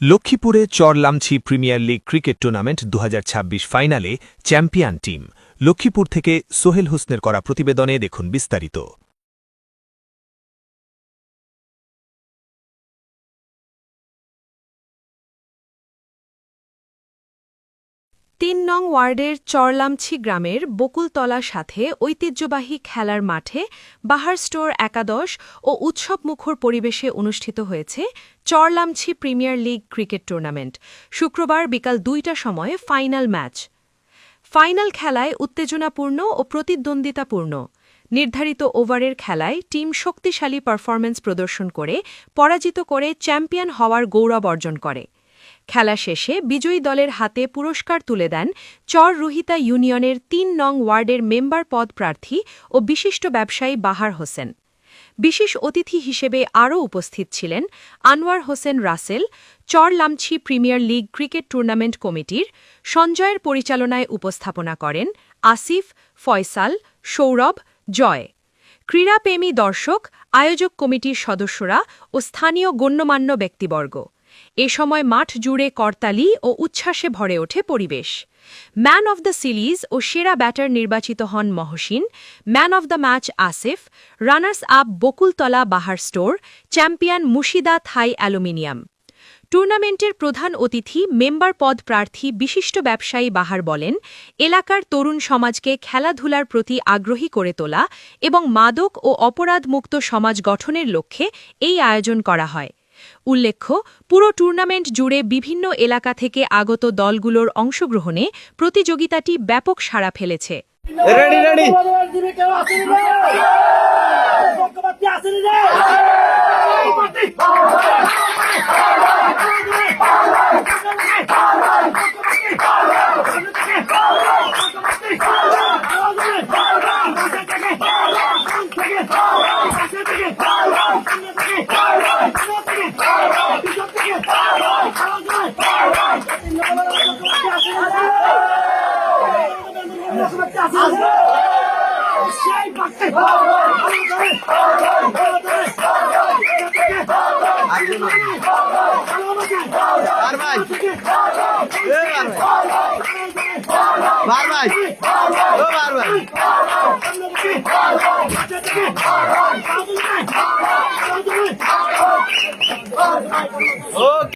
লক্ষ্মীপুরে চরলামছি premier league cricket tournament ২০২৬ ফাইনালে champion team. Lakshmipur থেকে সোহেল হোসেনের করা প্রতিবেদনে দেখুন বিস্তারিত। ৩ নং ওয়ার্ডের চরলামছি গ্রামের বকুলতলার সাথে ঐতিহ্যবাহী খেলার মাঠে বাহার স্টোর একাদশ ও উৎসবমুখর পরিবেশে অনুষ্ঠিত হয়েছে চরলামছি প্রিমিয়ার লিগ ক্রিকেট টুর্নামেন্ট। শুক্রবার বিকাল ২টার সময় ফাইনাল ম্যাচ। ফাইনাল খেলায় উত্তেজনাপূর্ণ ও প্রতিদ্বন্দ্বিতাপূর্ণ। নির্ধারিত ওভারের খেলায় টিম শক্তিশালী পারফরম্যান্স প্রদর্শন করে পরাজিত করে চ্যাম্পিয়ন হওয়ার গৌরব অর্জন করে। খেলা শেষে বিজয়ী দলের হাতে পুরস্কার তুলে দেন চর রুহিতা ইউনিয়নের ৩ নং ওয়ার্ডের মেম্বার পদ প্রার্থী ও বিশিষ্ট ব্যবসায়ী বাহার হোসেন। বিশেষ অতিথি হিসেবে আরও উপস্থিত ছিলেন আনোয়ার হোসেন রাসেল, চরলামছি প্রিমিয়ার লিগ ক্রিকেট টুর্নামেন্ট কমিটির। সঞ্জয়ের পরিচালনায় উপস্থাপনা করেন আসিফ, ফয়সাল, সৌরভ, জয়। ক্রীড়াপ্রেমী দর্শক, আয়োজক কমিটির সদস্যরা ও স্থানীয় গণ্যমান্য ব্যক্তিবর্গ। এ সময় মাঠ জুড়ে করতালি ও উচ্ছ্বাসে ভরে ওঠে পরিবেশ। ম্যান অব দ্য সিরিজ ও সেরা ব্যাটার নির্বাচিত হন Mohsin, man of the match Asif, runners up Bakultala Bahar store, champion Mushida Thai aluminium. টুর্নামেন্টের প্রধান অতিথি মেম্বার পদ প্রার্থী বিশিষ্ট ব্যবসায়ী বাহার বলেন, এলাকার তরুণ সমাজকে খেলাধুলার প্রতি আগ্রহী করে তোলা এবং মাদক ও অপরাধমুক্ত সমাজ গঠনের লক্ষ্যে এই আয়োজন করা হয়। উল্লেখ্য, পুরো টুর্নামেন্ট জুড়ে বিভিন্ন এলাকা থেকে আগত দলগুলোর অংশগ্রহণে প্রতিযোগিতাটি ব্যাপক সাড়া ফেলেছে। ওকে।